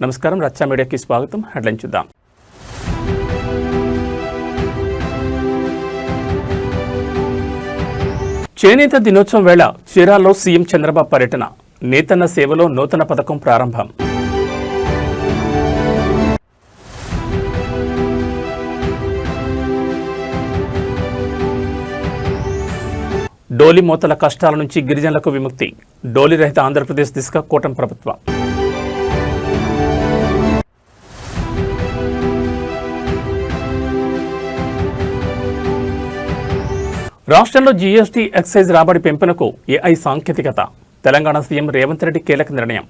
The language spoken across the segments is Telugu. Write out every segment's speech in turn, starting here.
నమస్కారం రచ్చ మీడియాకి స్వాగతం. హెడ్లైన్ చూద్దాం. చేనేత దినోత్సవం వేళ చీరాల్లో సీఎం చంద్రబాబు పర్యటన, నేతన్న సేవలో నూతన పథకం ప్రారంభం. డోలి మోతల కష్టాల నుంచి గిరిజనులకు విముక్తి, డోలి రహిత ఆంధ్రప్రదేశ్ దిశగా కూటమి ప్రభుత్వం. రాష్ట్రంలో జీఎస్టీ ఎక్సైజ్ రాబడి పెంపునకు ఏఐ సాంకేతికత, తెలంగాణ సీఎం రేవంత్ రెడ్డి కీలక నిర్ణయం.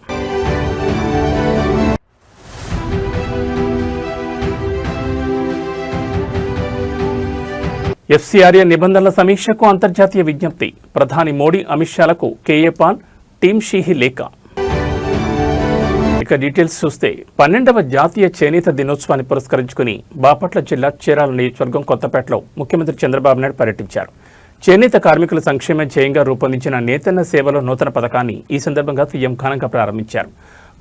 ఎఫ్సీఆర్ఏ నిబంధనల సమీక్షకు అంతర్జాతీయ విజ్ఞప్తి, ప్రధాని మోడీ అమిత్ షాలకు కేఏ పాల్, టీమ్ షీహి లేఖ. ఇక డీటెయిల్స్ చూస్తే 12వ జాతీయ చేనేత దినోత్సవాన్ని పురస్కరించుకుని బాపట్ల జిల్లా చీరాల నియోజకవర్గం కొత్తపేటలో ముఖ్యమంత్రి చంద్రబాబు నాయుడు పర్యటించారు. చేనేత కార్మికుల సంక్షేమ ధ్యేయంగా రూపొందించిన నేతన్న సేవలో నూతన పథకాన్ని ఈ సందర్భంగా సీఎం ఘనంగా ప్రారంభించారు.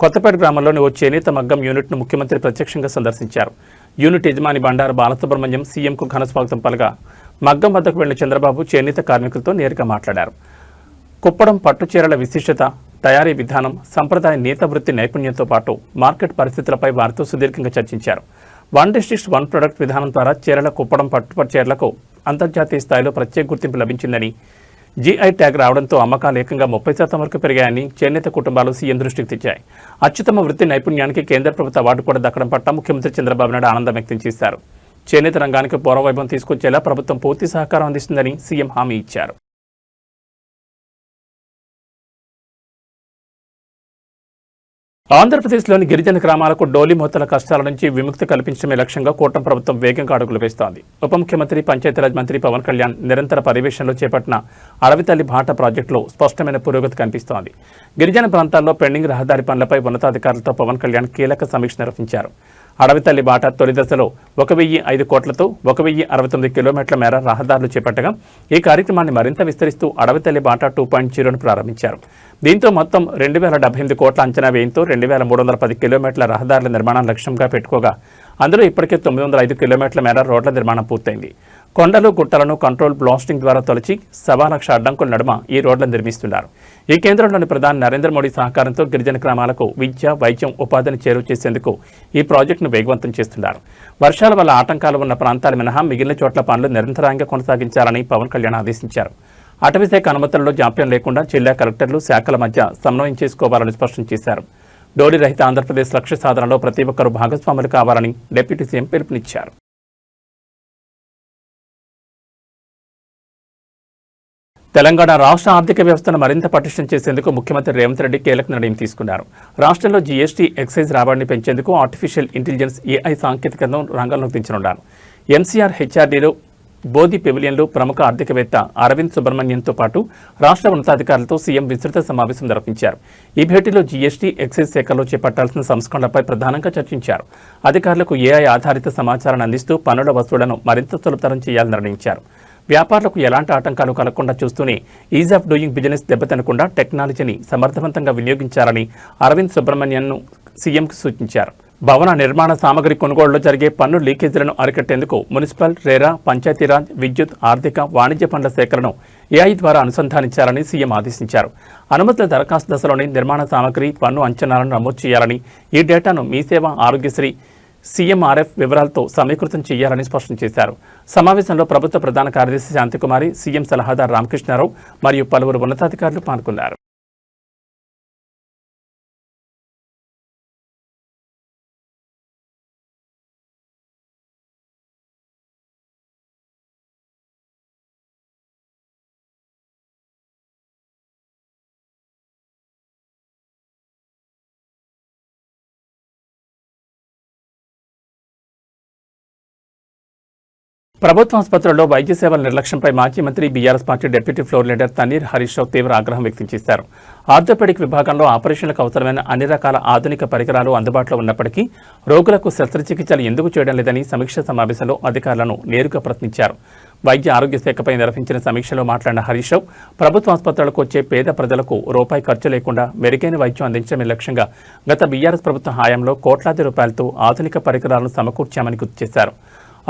కొత్తపేట గ్రామంలోని ఓ చేనేత మగ్గం యూనిట్ను ముఖ్యమంత్రి ప్రత్యక్షంగా సందర్శించారు. యూనిట్ యజమాని బండారు బాలసుబ్రహ్మణ్యం సీఎంకు ఘన స్వాగతం పలగా మగ్గం వద్దకు వెళ్లిన చంద్రబాబు చేనేత కార్మికులతో నేరుగా మాట్లాడారు. కుప్పడం పట్టు చీరల విశిష్టత, తయారీ విధానం, సంప్రదాయ నేత వృత్తి నైపుణ్యంతో పాటు మార్కెట్ పరిస్థితులపై వారితో సుదీర్ఘంగా చర్చించారు. వన్ డిస్ట్రిక్ట్ వన్ ప్రొడక్ట్ విధానం ద్వారా చీరల కుప్పడం పట్టు చీరలకు అంతర్జాతీయ స్థాయిలో ప్రత్యేక గుర్తింపు లభించిందని, జీఐ ట్యాగ్ రావడంతో అమ్మకాలు ఏకంగా 30% వరకు పెరిగాయని చేనేత కుటుంబాలు సీఎం దృష్టికి తెచ్చాయి. అత్యుత్తమ వృత్తి నైపుణ్యానికి కేంద్ర ప్రభుత్వ అవార్డు కూడా దక్కడం పట్ల ముఖ్యమంత్రి చంద్రబాబు నాయుడు ఆనందం వ్యక్తం చేశారు. చేనేత రంగానికి పూర్వవైభవం తీసుకొచ్చేలా ప్రభుత్వం పూర్తి సహకారం అందిస్తుందని సీఎం హామీ ఇచ్చారు. ఆంధ్రప్రదేశ్లోని గిరిజన గ్రామాలకు డోలి మోతల కష్టాల నుంచి విముక్తి కల్పించడమే లక్ష్యంగా కూటమి ప్రభుత్వం వేగంగా అడుగులు వేస్తోంది. ఉప ముఖ్యమంత్రి పంచాయతీరాజ్ మంత్రి పవన్ కళ్యాణ్ నిరంతర పర్యవేక్షణలో చేపట్టిన అడవితల్లి బాట ప్రాజెక్టులో స్పష్టమైన పురోగతి కనిపిస్తోంది. గిరిజన ప్రాంతాల్లో పెండింగ్ రహదారి పనులపై ఉన్నతాధికారులతో పవన్ కళ్యాణ్ కీలక సమీక్ష నిర్వహించారు. అడవితల్లి బాట తొలి దశలో 1,005 కోట్లతో 1,069 కిలోమీటర్ల మేర రహదారులు చేపట్టగా ఈ కార్యక్రమాన్ని మరింత విస్తరిస్తూ అడవితల్లి బాట 2.0ను ప్రారంభించారు. దీంతో మొత్తం 2,078 కోట్ల అంచనా వ్యయంతో 2,310 కిలోమీటర్ల రహదారుల నిర్మాణం లక్ష్యంగా పెట్టుకోగా అందులో ఇప్పటికే 905 కిలోమీటర్ల మేర రోడ్ల నిర్మాణం పూర్తయింది. కొండలు గుట్టలను కంట్రోల్ బ్లాస్టింగ్ ద్వారా తొలచి 1,00,000 అడ్డంకుల నడుమ ఈ రోడ్లను నిర్మిస్తున్నారు. ఈ కేంద్రంలోని ప్రధాని నరేంద్ర మోడీ సహకారంతో గిరిజన గ్రామాలకు విద్య, వైద్యం, ఉపాధిని చేరువ చేసేందుకు ఈ ప్రాజెక్టును వేగవంతం చేస్తున్నారు. వర్షాల వల్ల ఆటంకాలు ఉన్న ప్రాంతాలు మినహా మిగిలిన చోట్ల పనులు నిరంతరాయంగా కొనసాగించాలని పవన్ కళ్యాణ్ ఆదేశించారు. అటవీశాఖ అనుమతుల్లో జాప్యం లేకుండా జిల్లా కలెక్టర్లు శాఖల మధ్య సమన్వయం చేసుకోవాలని స్పష్టం చేశారు. డోలి రహిత ఆంధ్రప్రదేశ్ లక్ష్య సాధనలో ప్రతి ఒక్కరూ భాగస్వాములు కావాలని డిప్యూటీ సీఎం పిలుపునిచ్చారు. తెలంగాణ రాష్ట్ర ఆర్థిక వ్యవస్థను మరింత పటిష్టం చేసేందుకు ముఖ్యమంత్రి రేవంత్ రెడ్డి కీలక నిర్ణయం తీసుకున్నారు. రాష్ట్రంలో జీఎస్టీ ఎక్సైజ్ రాబడిని పెంచేందుకు ఆర్టిఫిషియల్ ఇంటెలిజెన్స్ ఏఐ సాంకేతికతను రంగంలోకి దించనున్నారు. ఎంసీఆర్ హెచ్ఆర్డీలో బోధి పెవిలియన్లో ప్రముఖ ఆర్థికవేత్త అరవింద్ సుబ్రహ్మణ్యంతో పాటు రాష్ట్ర ఉన్నతాధికారులతో సీఎం విస్తృత సమావేశం నిర్వహించారు. ఈ భేటీలో జీఎస్టీ ఎక్సైజ్ శాఖలో చేపట్టాల్సిన సంస్కరణలపై ప్రధానంగా చర్చించారు. అధికారులకు ఏఐ ఆధారిత సమాచారాన్ని అందిస్తూ పన్నుల వసూళ్లను మరింత సులభతరం చేయాలని నిర్ణయించారు. వ్యాపారులకు ఎలాంటి ఆటంకాలు కలగకుండా చూస్తూనే ఈజ్ ఆఫ్ డూయింగ్ బిజినెస్ దెబ్బతినకుండా టెక్నాలజీని సమర్థవంతంగా వినియోగించాలని అరవింద్ సుబ్రహ్మణ్యన్ను సీఎంకు సూచించారు. భవన నిర్మాణ సామగ్రి కొనుగోలులో జరిగే పన్ను లీకేజీలను అరికట్టేందుకు మున్సిపల్, రేరా, పంచాయతీరాజ్, విద్యుత్, ఆర్థిక, వాణిజ్య పనుల శాఖలను ఏఐ ద్వారా అనుసంధానించాలని సీఎం ఆదేశించారు. అనుమతుల దరఖాస్తు దశలోని నిర్మాణ సామగ్రి పన్ను అంచనాలను నమోదు చేయాలని, ఈ డేటాను మీ సేవ, ఆరోగ్యశ్రీ, సీఎంఆర్ఎఫ్ వివరాలతో సమీకృతం చేయాలని స్పష్టం చేశారు. సమావేశంలో ప్రభుత్వ ప్రధాన కార్యదర్శి శాంతికుమారి, సీఎం సలహాదారు రామకృష్ణారావు మరియు పలువురు ఉన్నతాధికారులు పాల్గొన్నారు. ప్రభుత్వ ఆసుపత్రుల్లో వైద్య సేవల నిర్లక్ష్యంపై మాజీ మంత్రి BRS party deputy floor leader Thanneeru Harish Rao తీవ్ర ఆగ్రహం వ్యక్తం చేశారు. ఆర్థోపెడిక్ విభాగంలో ఆపరేషన్లకు అవసరమైన అన్ని రకాల ఆధునిక పరికరాలు అందుబాటులో ఉన్నప్పటికీ రోగులకు శస్త్రచికిత్సలు ఎందుకు చేయడం లేదని సమీక్ష సమావేశంలో అధికారులను నేరుగా ప్రశ్నించారు. వైద్య ఆరోగ్య శాఖపై నిర్వహించిన సమీక్షలో మాట్లాడిన హరీష్ రావు ప్రభుత్వ ఆసుపత్రులకు వచ్చే పేద ప్రజలకు రూపాయి ఖర్చు లేకుండా మెరుగైన వైద్యం అందించడమే లక్ష్యంగా గత బీఆర్ఎస్ ప్రభుత్వ హయాంలో కోట్లాది రూపాయలతో ఆధునిక పరికరాలను సమకూర్చామని గుర్తు చేశారు.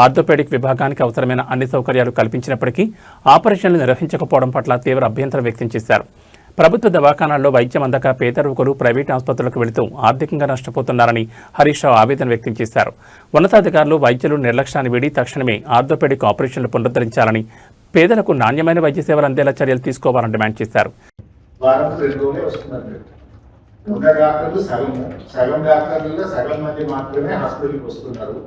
ఆర్థోపెడిక్ విభాగానికి అవసరమైన అన్ని సౌకర్యాలు కల్పించినప్పటికీ ఆపరేషన్లు నిర్వహించకపోవడం పట్ల తీవ్ర అభ్యంతరం వ్యక్తం చేశారు. ప్రభుత్వ దవాఖానాల్లో వైద్యం అందక పేద రోగులు ప్రైవేటు ఆసుపత్రులకు వెళుతూ ఆర్థికంగా నష్టపోతున్నారని హరీష్ రావు ఆవేదన వ్యక్తం చేశారు. ఉన్నతాధికారులు వైద్యులు నిర్లక్ష్యాన్ని వీడి తక్షణమే ఆర్థోపెడిక్ ఆపరేషన్లు పునరుద్ధరించాలని, పేదలకు నాణ్యమైన వైద్య సేవలు అందేలా చర్యలు తీసుకోవాలని డిమాండ్ చేశారు. సగం మంది మాత్రమే హాస్పిటల్కి వస్తున్నారు.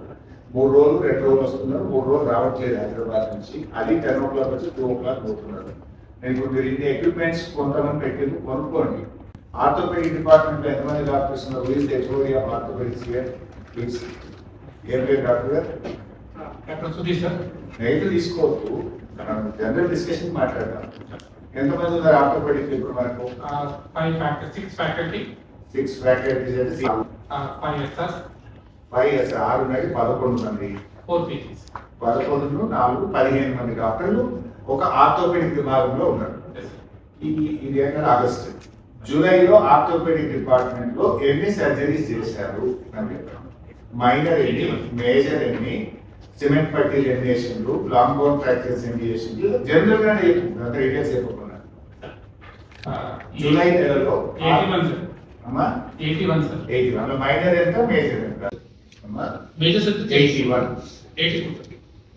3 రోజులు 2 రోజులు వస్తున్నారు, 3 రోజులు రావట్లేదు హైదరాబాద్ నుంచి. అది 10 o'clock వచ్చి 2 o'clock పోతున్నారు. మీరు ఇన్ని ఎక్విప్మెంట్స్ కొంతమంది పెట్టింది కొనుక్కోండి. ఆర్థోపెడిక్ డిపార్ట్మెంట్ లో ఎంతమంది డాక్టర్స్ ఉన్నారు? We'll explore of orthopaedics here please. ఏం పేరు డాక్టర్ గారు? Doctor Sudhir sir. నైట్ తీసుకోవద్దు, జనరల్ డిస్కషన్ మాట్లాడదాం. ఎంతమంది ఉన్నారు ఆర్థోపెడిక్ ఇప్పుడు మనకు? 6 ఫ్యాకల్టీ. 6 ఫ్యాకల్టీస్ అయితే 5 సార్. 5 6 ఉన్నాయి, 11 మంది. 4 పీసీస్. 11 4 15 మంది డాక్టర్లు ఒక ఆర్థోపెడిక్ విభాగంలో ఉన్నారు. ఇది ఏంటంటే ఆగస్టు. జూలైలో ఆర్థోపెడిక్ డిపార్ట్మెంట్ లో ఎన్ని సర్జరీస్ చేశారు? మైనర్ ఎన్ని, మేజర్ ఎన్ని, సిమెంట్ పట్టీలు ఎన్ని చేసిండ్రు, లాంగ్ బోన్ ఫ్రాక్చర్స్ ఎన్ని చేసిండ్రు? జనరల్ గానే డీటెయిల్స్ చెప్పకుండా జూలై నెలలో 81 మైనర్ ఎంత, మేజర్ ఎంత?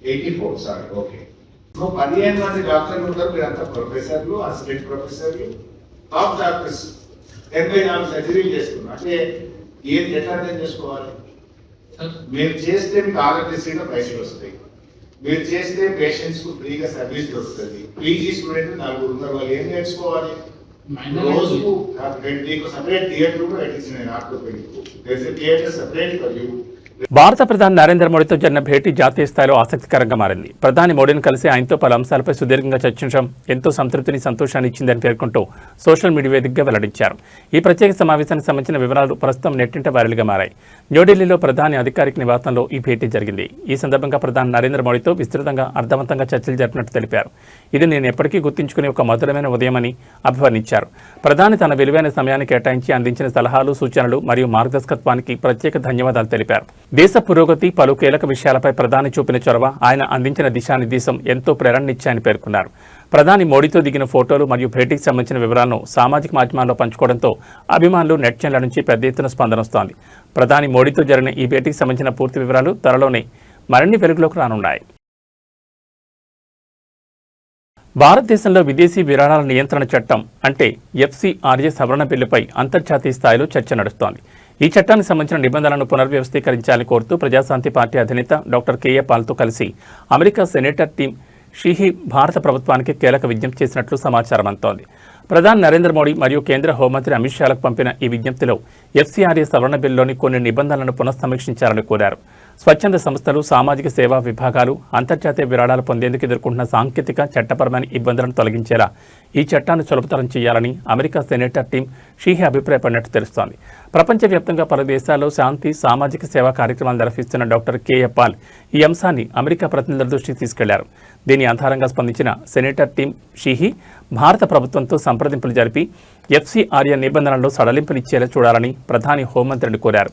84 సారీ. ఓకే, 15 మంది డాక్టర్లు ఉంటారు. మీరంతా ప్రొఫెసర్లు, అసిస్టెంట్ ప్రొఫెసర్లు, టాప్ డాక్టర్స్. 84 సర్జరీలు చేస్తున్నారు అంటే ఎట్లా అర్థం చేసుకోవాలి? మీరు చేస్తే మీకు ఆరోగ్యశ్రీలో పైసలు వస్తాయి, మీరు చేస్తే పేషెంట్స్ కు ఫ్రీగా సర్వీస్ దొరుకుతుంది. పీజీ స్టూడెంట్ 4 ఉన్నారు, వాళ్ళు ఏం నేర్చుకోవాలి? రోజుకు మీకు సపరేట్ థియేటర్ కూడా పెట్టించిన orthopaedic. Theatre separate for you. భారత ప్రధాని నరేంద్ర మోడీతో జరిగిన భేటీ జాతీయ స్థాయిలో ఆసక్తికరంగా మారింది. ప్రధాని మోడీని కలిసి ఆయనతో పలు అంశాలపై సుదీర్ఘంగా చర్చించడం ఎంతో సంతృప్తిని, సంతోషాన్ని ఇచ్చిందని పేర్కొంటూ సోషల్ మీడియా వేదికగా వెల్లడించారు. ఈ ప్రత్యేక సమావేశానికి సంబంధించిన వివరాలు ప్రస్తుతం నెట్టింట వైరల్గా మారాయి. న్యూఢిల్లీలో ప్రధాని అధికారిక నివాసంలో ఈ భేటీ జరిగింది. ఈ సందర్భంగా ప్రధాని నరేంద్ర మోడీతో విస్తృతంగా, అర్థవంతంగా చర్చలు జరిపినట్టు తెలిపారు. ఇది నేను ఎప్పటికీ గుర్తుంచుకునే ఒక మధురమైన ఉదయమని అభివర్ణించారు. ప్రధాని తన విలువైన సమయాన్ని కేటాయించి అందించిన సలహాలు, సూచనలు మరియు మార్గదర్శకత్వానికి ప్రత్యేక ధన్యవాదాలు తెలిపారు. దేశ పురోగతి, పలు కీలక విషయాలపై ప్రధాని చూపిన చొరవ, ఆయన అందించిన దిశానిర్దేశం ఎంతో ప్రేరణనిచ్చాయని పేర్కొన్నారు. ప్రధాని మోడీతో దిగిన ఫోటోలు మరియు భేటీకి సంబంధించిన వివరాలను సామాజిక మాధ్యమాల్లో పంచుకోవడంతో అభిమానులు, నెటిజన్ల నుంచి పెద్ద ఎత్తున స్పందన వస్తోంది. ప్రధాని మోడీతో జరిగిన ఈ భేటీకి సంబంధించిన పూర్తి వివరాలు త్వరలోనే మరిన్ని వెలుగులోకి రానున్నాయి. భారతదేశంలో విదేశీ విరాళాల నియంత్రణ చట్టం అంటే FCRA సవరణ బిల్లుపై అంతర్జాతీయ స్థాయిలో చర్చ నడుస్తోంది. ఈ చట్టానికి సంబంధించిన నిబంధనలను పునర్వ్యవస్థీకరించాలని కోరుతూ ప్రజాశాంతి పార్టీ అధినేత డాక్టర్ కేఏ పాల్తో కలిసి అమెరికా సెనేటర్ టీమ్ షీహీ భారత ప్రభుత్వానికి కీలక విజ్ఞప్తి చేసినట్లు సమాచారం అందుతోంది. ప్రధాని నరేంద్ర మోడీ మరియు కేంద్ర హోంమంత్రి అమిత్ షాలకు పంపిన ఈ విజ్ఞప్తిలో FCRA సవరణ బిల్లులోని కొన్ని నిబంధనలను పునఃసమీక్షించాలని కోరారు. స్వచ్ఛంద సంస్థలు, సామాజిక సేవా విభాగాలు అంతర్జాతీయ విరాళాలు పొందేందుకు ఎదుర్కొంటున్న సాంకేతిక, చట్టపరమైన ఇబ్బందులను తొలగించేలా ఈ చట్టాన్ని సులభతరం చేయాలని అమెరికా సెనేటర్ టీం షీహీ అభిప్రాయపడినట్టు తెలుస్తోంది. ప్రపంచవ్యాప్తంగా పలు దేశాల్లో శాంతి, సామాజిక సేవా కార్యక్రమాలు నిర్వహిస్తున్న డాక్టర్ కేఏ పాల్ ఈ అంశాన్ని అమెరికా ప్రతినిధుల దృష్టికి తీసుకెళ్లారు. దీని ఆధారంగా స్పందించిన సెనేటర్ టీం షీహీ భారత ప్రభుత్వంతో సంప్రదింపులు జరిపి FCRA నిబంధనల్లో సడలింపునిచ్చేలా చూడాలని ప్రధాని హోంమంత్రిని కోరారు.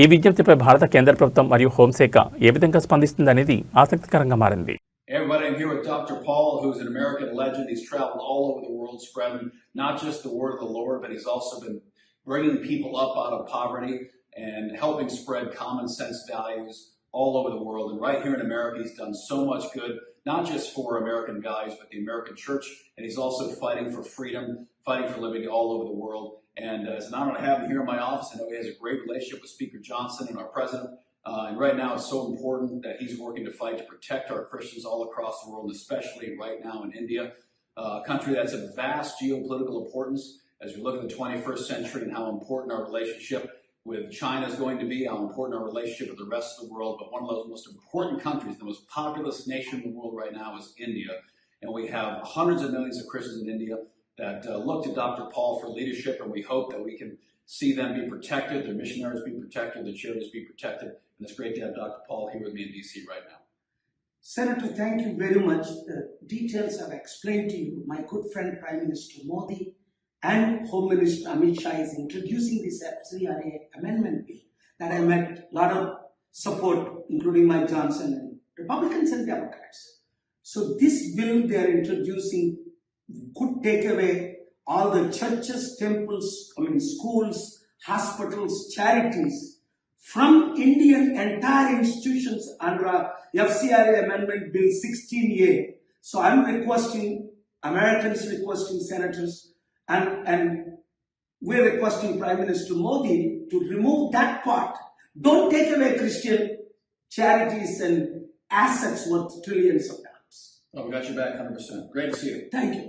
ఈ విజ్ఞప్తిపై భారత కేంద్ర ప్రభుత్వం మరియు హోంశాఖ ఏ విధంగా స్పందిస్తుందనేది ఆసక్తికరంగా మారింది. Everybody, I'm here with Dr. Paul, who's an American legend. He's traveled all over the world, spreading not just the word of the Lord, but he's also been bringing people up out of poverty and helping spread common sense values all over the world. And right here in America, he's done so much good, not just for American values, but the American church. And he's also fighting for freedom, fighting for liberty all over the world. And it's an honor to have him here in my office. I know he has a great relationship with Speaker Johnson and our president. And right now it's so important that he's working to fight to protect our Christians all across the world, and especially right now in India, a country that's of vast geopolitical importance as we look at the 21st century and how important our relationship with China is going to be, how important our relationship with the rest of the world. But one of those most important countries, the most populous nation in the world right now is India. And we have hundreds of millions of Christians in India that look to Dr. Paul for leadership, and we hope that we can see them be protected, their missionaries be protected, their charities be protected. And it's great to have Dr. Paul here with me in DC right now. Senator, thank you very much. The details I've explained to you. My good friend Prime Minister Modi and Home Minister Amit Shah is introducing this FCRA amendment bill that I met a lot of support, including Mike Johnson and Republicans and Democrats. So this bill they are introducing could take away all the churches, temples, schools, hospitals, charities from Indian entire institutions under FCRA Amendment Bill 16A. So I'm requesting, Americans requesting senators, and we're requesting Prime Minister Modi to remove that part. Don't take away Christian charities and assets worth trillions of dollars. Oh, we got your back 100%. Great to see you. Thank you.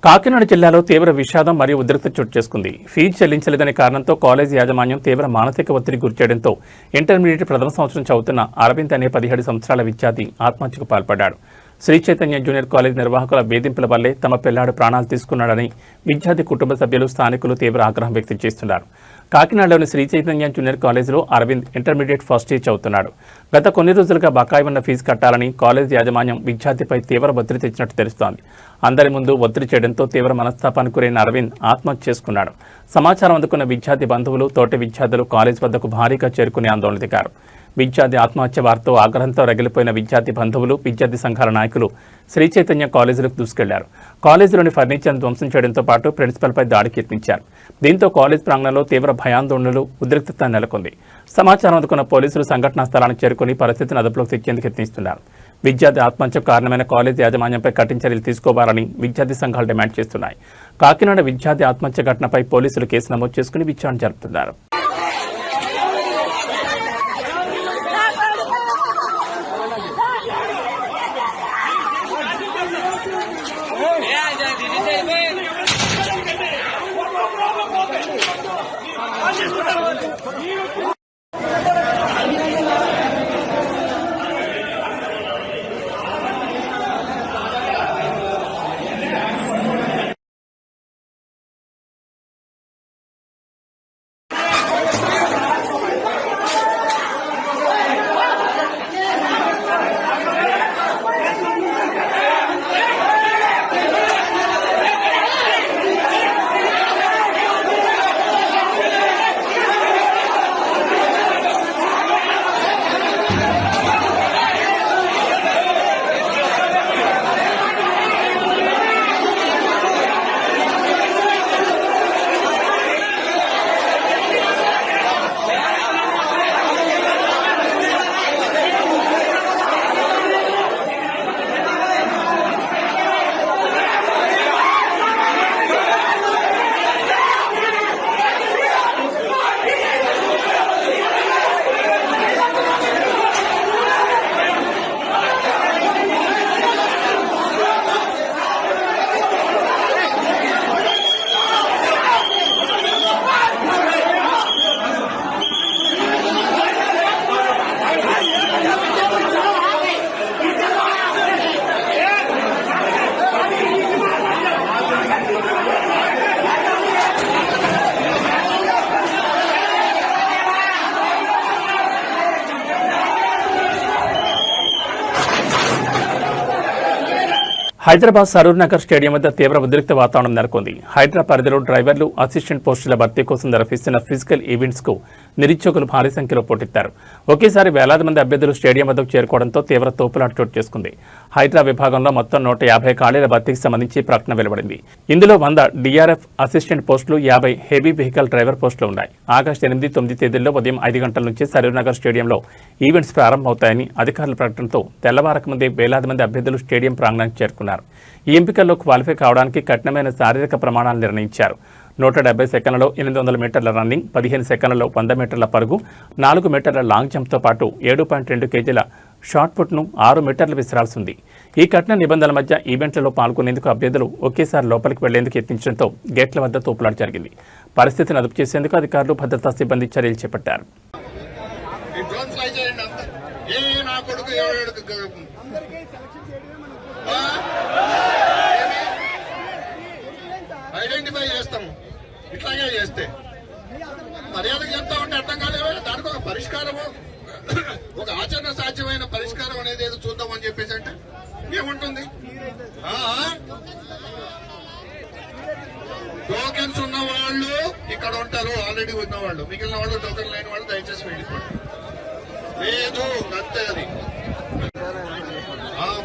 Kakinada జిల్లాలో తీవ్ర విషాదం మరియు ఉద్రిక్తత చోటు చేసుకుంది. ఫీజు చెల్లించలేదనే కారణంతో కాలేజీ యాజమాన్యం తీవ్ర మానసిక ఒత్తిడి గురిచేయడంతో ఇంటర్మీడియట్ ప్రథమ సంవత్సరం చదువుతున్న అరవింద్ అనే 17 సంవత్సరాల విద్యార్థి ఆత్మహత్యకు పాల్పడ్డాడు. శ్రీ చైతన్య జూనియర్ కాలేజ్ నిర్వాహకుల వేధింపుల వల్లే తమ పిల్లాడు ప్రాణాలు తీసుకున్నాడని విద్యార్థి కుటుంబ సభ్యులు, స్థానికులు తీవ్ర ఆగ్రహం వ్యక్తం చేస్తున్నారు. కాకినాడలోని శ్రీ చైతన్య జూనియర్ కాలేజీలో అరవింద్ ఇంటర్మీడియట్ ఫస్ట్ ఇయర్ చదువుతున్నాడు. గత కొన్ని రోజులుగా బకాయి ఉన్న ఫీజు కట్టాలని కాలేజ్ యాజమాన్యం విద్యార్థిపై తీవ్ర ఒత్తిడి తెచ్చినట్టు తెలుస్తోంది. అందరి ముందు ఒత్తిడి చేయడంతో తీవ్ర మనస్తాపానికి గురైన అరవింద్ ఆత్మహత్య చేసుకున్నాడు. సమాచారం అందుకున్న విద్యార్థి బంధువులు, తోటి విద్యార్థులు కాలేజ్ వద్దకు భారీగా చేరుకుని ఆందోళన దిగారు. విద్యార్థి ఆత్మహత్య వార్తతో ఆగ్రహంతో రగిలిపోయిన విద్యార్థి బంధువులు, విద్యార్థి సంఘాల నాయకులు శ్రీ చైతన్య కాలేజీలకు దూసుకెళ్లారు. కాలేజీలోని ఫర్నిచర్ను ధ్వంసం చేయడంతో పాటు ప్రిన్సిపల్పై దాడికి యత్నించారు. దీంతో కాలేజ్ ప్రాంగణంలో తీవ్ర భయాందోళనలు, ఉద్రిక్తత నెలకొంది. సమాచారం అందుకున్న పోలీసులు సంఘటనా స్థలానికి చేరుకుని పరిస్థితిని అదుపులోకి తెచ్చేందుకు యత్నిస్తున్నారు. విద్యార్థి ఆత్మహత్యకు కారణమైన కాలేజ్ యాజమాన్యంపై కఠిన చర్యలు తీసుకోవాలని విద్యార్థి సంఘాలు డిమాండ్ చేస్తున్నాయి. కాకినాడ విద్యార్థి ఆత్మహత్య ఘటనపై పోలీసులు కేసు నమోదు చేసుకుని విచారణ జరుపుతున్నారు. హైదరాబాద్ సరూర్ నగర్ స్టేడియం వద్ద తీవ్ర ఉద్రిక్త వాతావరణం నెలకొంది. హైదరాబాద్ పరిధిలో డ్రైవర్లు, అసిస్టెంట్ పోస్టుల భర్తీ కోసం నిర్వహిస్తున్న ఫిజికల్ ఈవెంట్స్ కు నిరుద్యోగులు భారీ సంఖ్యలో పోటెత్తారు. ఒకేసారి వేలాది మంది అభ్యర్థులు స్టేడియం వద్దకు చేరుకోవడంతో తీవ్ర తోపులాట చోటు చేసుకుంది. హైడ్రా విభాగంలో మొత్తం 150 ఖాళీల భర్తీకి సంబంధించి ప్రకటన వెలువడింది. ఇందులో 100 DRF అసిస్టెంట్ పోస్టులు, 50 హెవీ వెహికల్ డ్రైవర్ పోస్టులు ఉన్నాయి. ఆగస్టు 8, 9 తేదీల్లో ఉదయం 5 గంటల నుంచి సరూర్నగర్ స్టేడియంలో ఈవెంట్స్ ప్రారంభమవుతాయని అధికారుల ప్రకటనతో తెల్లవారక ముందే వేలాది మంది అభ్యర్థులు స్టేడియం ప్రాంగణానికి చేరుకున్నారు. ఈ ఎంపికల్లో క్వాలిఫై కావడానికి కఠినమైన శారీరక ప్రమాణాలు నిర్ణయించారు. 170 సెకన్లలో 800 మీటర్ల రన్నింగ్, 15 సెకన్లలో 100 మీటర్ల పరుగు, 4 మీటర్ల లాంగ్ జంప్తో పాటు 7.2 కేజీల షార్ట్ పుట్ను 6 మీటర్లు విసిరాల్సి ఉంది. ఈ కఠిన నిబంధనల మధ్య ఈవెంట్లలో పాల్గొనేందుకు అభ్యర్థులు ఒకేసారి లోపలికి వెళ్లేందుకు యత్నించడంతో గేట్ల వద్ద తోపులాట జరిగింది. పరిస్థితిని అదుపు చేసేందుకు అధికారులు, భద్రతా సిబ్బంది చర్యలు చేపట్టారు. ఐడెంటిఫై చేస్తాము. ఇట్లాగే చేస్తే మర్యాద చెప్తా ఉంటే అర్థం కాలేవా? దానికి ఒక పరిష్కారము, ఒక ఆచరణ సాధ్యమైన పరిష్కారం అనేది ఏదో చూద్దామని చెప్పేసి అంటే ఏముంటుంది? టోకెన్స్ ఉన్న వాళ్ళు ఇక్కడ ఉంటారు, ఆల్రెడీ ఉన్న వాళ్ళు. మిగిలిన వాళ్ళు టోకెన్ లేని వాళ్ళు దయచేసి వెళ్ళిపోండి. లేదు అంతే. అది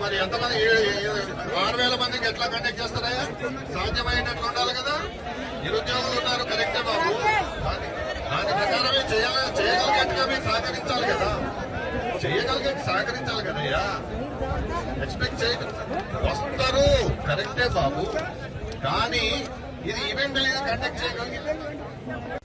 మరి ఎంతమంది 6,000 మందికి ఎట్లా కండక్ట్ చేస్తారా? సాధ్యమైనట్లు ఉండాలి కదా. నిరుద్యోగులు ఉన్నారు, కరెక్టే బాబు. దాని ప్రకారమే చేయగలిగేట్టుగా మీరు సహకరించాలి కదా. సహకరించాలి కదయ్యా. ఎక్స్పెక్ట్ వస్తారు, కరెక్టే బాబు. కానీ ఇది ఈవెంట్ అనేది కండక్ట్ చేయగలిగితే.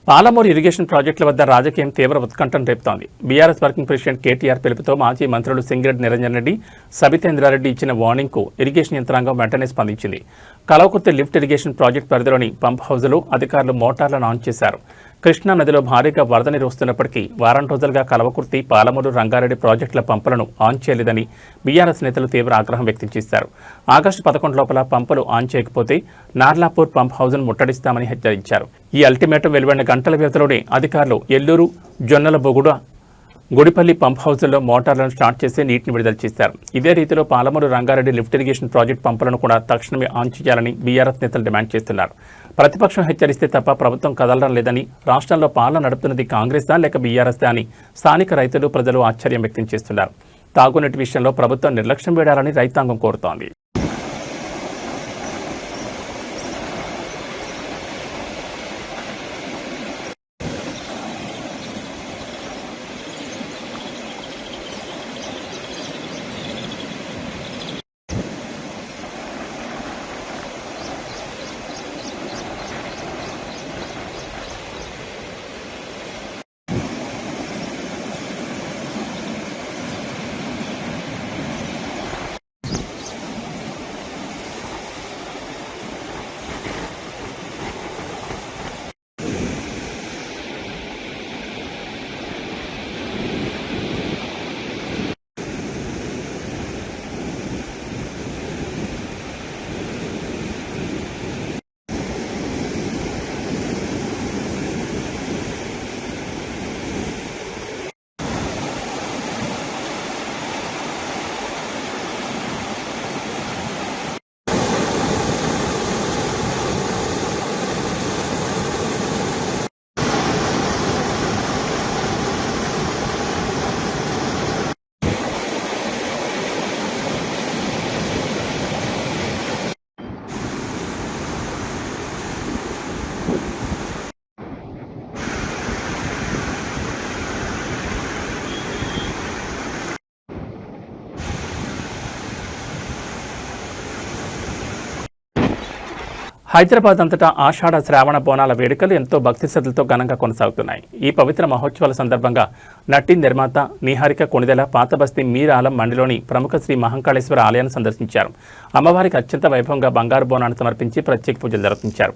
పాలమూరు ఇరిగేషన్ ప్రాజెక్టుల వద్ద రాజకీయం తీవ్ర ఉత్కంఠను రేపుతోంది. బీఆర్ఎస్ వర్కింగ్ ప్రెసిడెంట్ కేటీఆర్ పిలుపుతో మాజీ మంత్రులు సింగిరెడ్డి నిరంజన్ రెడ్డి, సబితేంద్రారెడ్డి ఇచ్చిన వార్నింగ్కు ఇరిగేషన్ యంత్రాంగం వెంటనే స్పందించింది. కలవకుర్తి లిఫ్ట్ ఇరిగేషన్ ప్రాజెక్టు పరిధిలోని పంప్ హౌజులో అధికారులు మోటార్లను ఆన్ చేశారు. కృష్ణా నదిలో భారీగా వరద నీరు వస్తున్నప్పటికీ వారం రోజులుగా కలవకుర్తి, పాలమూరు, రంగారెడ్డి ప్రాజెక్టుల పంపులను ఆన్ చేయలేదని బీఆర్ఎస్ నేతలు తీవ్ర ఆగ్రహం వ్యక్తం చేశారు. ఆగస్టు 11 లోపల పంపులు ఆన్ చేయకపోతే నార్లాపూర్ పంప్ హౌజ్ను ముట్టడిస్తామని హెచ్చరించారు. ఈ అల్టిమేటం వెలువడిన గంటల వ్యవధిలోనే అధికారులు ఎల్లూరు, జొన్నల బొగుడ, గుడిపల్లి పంప్ హౌజుల్లో మోటార్లను స్టార్ట్ చేసి నీటిని విడుదల చేశారు. ఇదే రీతిలో Palamuru, Rangareddy lift irrigation project పంపులను కూడా తక్షణమే ఆన్ చేయాలని బీఆర్ఎస్ నేతలు డిమాండ్ చేస్తున్నారు. ప్రతిపక్షం హెచ్చరిస్తే తప్ప ప్రభుత్వం కదలడం లేదని, రాష్ట్రంలో పాలన నడుపుతున్నది కాంగ్రెస్దా లేక బీఆర్ఎస్దా అని స్థానిక రైతులు, ప్రజలు ఆశ్చర్యం వ్యక్తం చేస్తున్నారు. తాగునీటి విషయంలో ప్రభుత్వం నిర్లక్ష్యం వేయాలని రైతాంగం కోరుతోంది. హైదరాబాద్ అంతటా ఆషాఢ శ్రావణ బోనాల వేడుకలు ఎంతో భక్తి శ్రద్ధలతో ఘనంగా కొనసాగుతున్నాయి. ఈ పవిత్ర మహోత్సవాల సందర్భంగా నటి, నిర్మాత నిహారిక కొణిదెల పాతబస్తీ మీర్ ఆలం మండిలోని ప్రముఖ శ్రీ మహంకాళేశ్వర ఆలయాన్ని సందర్శించారు. అమ్మవారికి అత్యంత వైభవంగా బంగారు బోనాన్ని సమర్పించి ప్రత్యేక పూజలు నిర్వహించారు.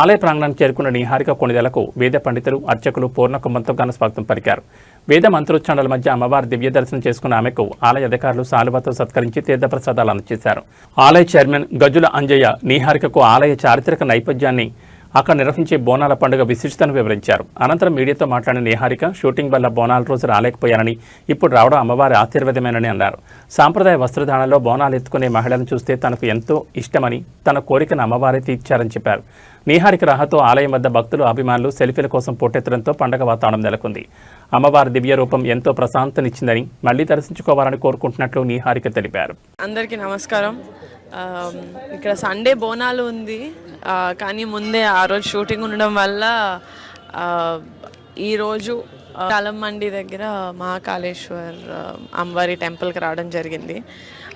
ఆలయ ప్రాంగణానికి చేరుకున్న నిహారిక కొణిదెలకు వేద పండితులు, అర్చకులు పూర్ణకుంభంతో ఘన స్వాగతం పలికారు. వేద మంత్రోచ్చారణల మధ్య అమ్మవారి దివ్య దర్శనం చేసుకున్న ఆమెకు ఆలయ అధికారులు శాలువాతో సత్కరించి తీర్థప్రసాదాలు అందజేశారు. ఆలయ చైర్మన్ గజుల అంజయ్య నిహారికకు ఆలయ చారిత్రక నేపథ్యాన్ని అక్కడ నిర్వహించే బోనాల పండుగ విశిష్టతను వివరించారు. అనంతరం మీడియాతో మాట్లాడిన నిహారిక షూటింగ్ వల్ల బోనాల రోజు రాలేకపోయానని, ఇప్పుడు రావడం అమ్మవారి ఆశీర్వాదమేనని అన్నారు. సాంప్రదాయ వస్త్రధారణలో బోనాలు ఎత్తుకునే మహిళలను చూస్తే తనకు ఎంతో ఇష్టమని, తన కోరికను అమ్మవారే తీర్చారని చెప్పారు. నిహారిక రాహతో ఆలయం వద్ద భక్తులు, అభిమానులు సెల్ఫీల కోసం పోటెత్తడంతో పండగ వాతావరణం నెలకొంది. అమ్మవారి దివ్య రూపం ఎంతో ప్రశాంతనిచ్చిందని, మళ్లీ దర్శించుకోవాలని కోరుకుంటున్నట్లు నిహారిక తెలిపారు. అందరికీ నమస్కారం. ఇక్కడ సండే బోనాలు ఉంది, కానీ ముందే ఆ రోజు షూటింగ్ ఉండడం వల్ల ఈరోజు కాలమండి దగ్గర మహాకాళేశ్వర్ అమ్మవారి టెంపుల్కి రావడం జరిగింది.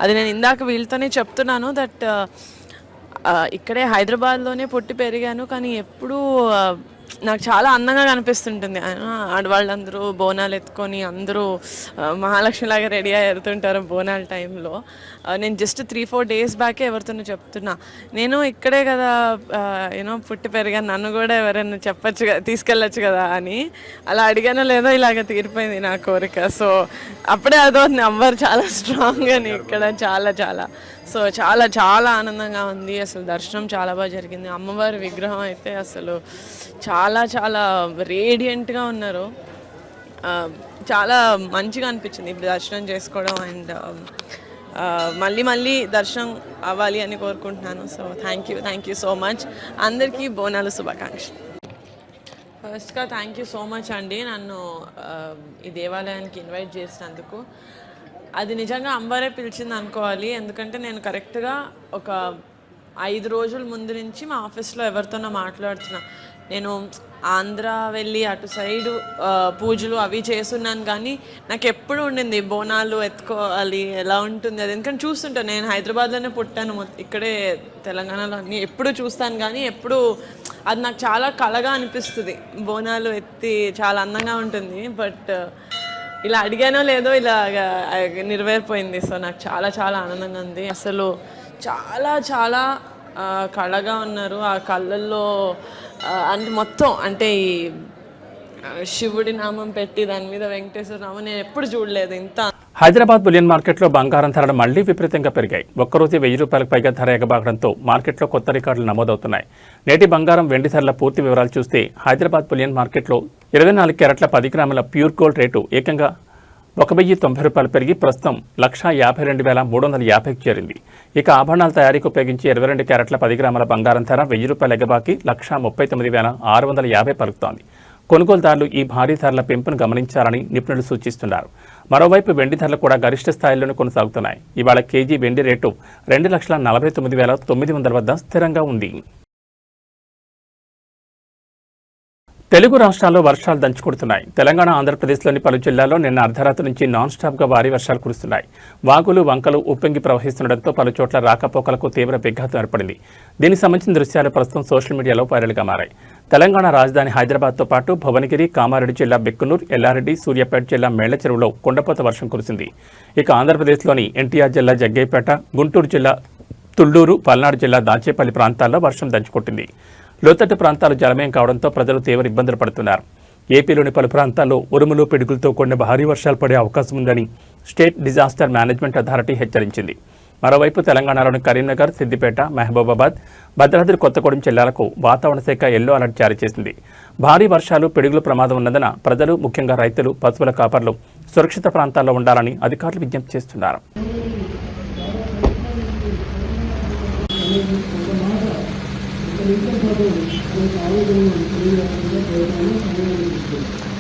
అది నేను ఇందాక వీళ్ళతోనే చెప్తున్నాను దట్ ఇక్కడే హైదరాబాద్లోనే పుట్టి పెరిగాను, కానీ ఎప్పుడూ నాకు చాలా అందంగా కనిపిస్తుంటుంది. ఆడవాళ్ళందరూ బోనాలు ఎత్తుకొని అందరూ మహాలక్ష్మిలాగా రెడీ అయ్యి వెళ్తుంటారు బోనాల టైంలో. నేను జస్ట్ 3-4 డేస్ బ్యాకే ఎవరితోనో చెప్తున్నా, నేను ఇక్కడే కదా పుట్టి పెరిగాను, నన్ను కూడా ఎవరైనా చెప్పచ్చు కదా, తీసుకెళ్ళచ్చు కదా అని. అలా అడిగానో లేదో ఇలాగ తీరిపోయింది నా కోరిక. సో అప్పుడే అదవుతుంది అమ్మవారు చాలా స్ట్రాంగ్ అని ఇక్కడ చాలా చాలా సో చాలా చాలా ఆనందంగా ఉంది. అసలు దర్శనం చాలా బాగా జరిగింది. అమ్మవారి విగ్రహం అయితే అసలు చాలా చాలా రేడియంట్గా ఉన్నారు. చాలా మంచిగా అనిపించింది ఇప్పుడు దర్శనం చేసుకోవడం. అండ్ మళ్ళీ మళ్ళీ దర్శనం అవ్వాలి అని కోరుకుంటున్నాను. So thank you so much. అందరికీ బోనాలు శుభాకాంక్షలు. ఫస్ట్గా థ్యాంక్ యూ సో మచ్ అండి నన్ను ఈ దేవాలయానికి ఇన్వైట్ చేసినందుకు. అది నిజంగా అమ్మవారే పిలిచింది అనుకోవాలి, ఎందుకంటే నేను కరెక్ట్గా ఒక 5 రోజుల ముందు నుంచి మా ఆఫీస్లో ఎవరితోనో మాట్లాడుతున్నా. నేను ఆంధ్ర వెళ్ళి అటు సైడు పూజలు అవి చేస్తున్నాను, కానీ నాకు ఎప్పుడు ఉండింది బోనాలు ఎత్తుకోవాలి, ఎలా ఉంటుంది అది. ఎందుకంటే చూస్తుంటాను, నేను హైదరాబాద్లోనే పుట్టాను, ఇక్కడే తెలంగాణలో అన్నీ ఎప్పుడు చూస్తాను, కానీ ఎప్పుడు అది నాకు చాలా కళగా అనిపిస్తుంది. బోనాలు ఎత్తి చాలా అందంగా ఉంటుంది. బట్ ఇలా అడిగానో లేదో ఇలా నెరవేరిపోయింది. సో నాకు చాలా చాలా ఆనందంగా ఉంది. అసలు చాలా చాలా కళగా ఉన్నారు. ఆ కళ్ళల్లో అంటే మొత్తం అంటే ఈ శివుడి నామం పెట్టి దాని మీద వెంకటేశ్వర నామం నేను ఎప్పుడు చూడలేదు ఇంత. హైదరాబాద్ బులియన్ మార్కెట్లో బంగారం ధరలు మళ్లీ విపరీతంగా పెరిగాయి. ఒక్కరోజు 1000 రూపాయలకు పైగా ధర ఎగబాకడంతో మార్కెట్లో కొత్త రికార్డులు నమోదవుతున్నాయి. నేటి బంగారం, వెండి ధరల పూర్తి వివరాలు చూస్తే హైదరాబాద్ బులియన్ మార్కెట్లో 24 క్యారెట్ల 10 గ్రాముల ప్యూర్ గోల్డ్ రేటు ఏకంగా 1090 రూపాయలు పెరిగి ప్రస్తుతం 152,350కి చేరింది. ఇక ఆభరణాల తయారీకి ఉపయోగించి 22 క్యారెట్ల 10 గ్రాముల బంగారం ధర 1000 రూపాయల ఎగబాకి 139,650 పలుకుతోంది. కొనుగోలుదారులు ఈ భారీ ధరల పెంపును గమనించాలని నిపుణులు సూచిస్తున్నారు. మరోవైపు వెండి ధరలు కూడా గరిష్ట స్థాయిలోనే కొనసాగుతున్నాయి. ఇవాళ కేజీ వెండి రేటు 2,49,900 వద్ద స్థిరంగా ఉంది. తెలుగు రాష్ట్రాల్లో వర్షాలు దంచుకొడుతున్నాయి. తెలంగాణ, ఆంధ్రప్రదేశ్లోని పలు జిల్లాల్లో నిన్న అర్ధరాత్రి నుంచి నాన్ స్టాప్గా భారీ వర్షాలు కురుస్తున్నాయి. వాగులు, వంకలు ఉప్పొంగి ప్రవహిస్తుండటంతో పలు చోట్ల రాకపోకలకు తీవ్ర విఘాతం ఏర్పడింది. దీనికి సంబంధించిన దృశ్యాలు ప్రస్తుతం సోషల్ మీడియాలో వైరల్గా మారాయి. తెలంగాణ రాజధాని హైదరాబాద్తో పాటు భువనగిరి, కామారెడ్డి జిల్లా బెక్కునూరు, ఎల్లారెడ్డి, సూర్యాపేట జిల్లా మేళ్ల చెరువులో కుండపోత వర్షం కురిసింది. ఇక ఆంధ్రప్రదేశ్లోని ఎన్టీఆర్ జిల్లా జగ్గయ్యపేట, గుంటూరు జిల్లా తుళ్లూరు, పల్నాడు జిల్లా దాచేపల్లి ప్రాంతాల్లో వర్షం దంచుకొట్టింది. లోతట్టు ప్రాంతాలు జలమయం కావడంతో ప్రజలు తీవ్ర ఇబ్బందులు పడుతున్నారు. ఏపీలోని పలు ప్రాంతాల్లో ఉరుములు, పిడుగులతో కూడిన భారీ వర్షాలు పడే అవకాశం ఉందని స్టేట్ డిజాస్టర్ మేనేజ్మెంట్ అథారిటీ హెచ్చరించింది. మరోవైపు తెలంగాణలోని కరీంనగర్, సిద్దిపేట, మహబూబాబాద్, భద్రాద్రి కొత్తగూడెం జిల్లాలకు వాతావరణ శాఖ ఎల్లో అలర్ట్ జారీ చేసింది. భారీ వర్షాలు, పిడుగుల ప్రమాదం ఉన్నందున ప్రజలు, ముఖ్యంగా రైతులు, పశువుల కాపర్లు సురక్షిత ప్రాంతాల్లో ఉండాలని అధికారులు విజ్ఞప్తి చేస్తున్నారు. Thank you.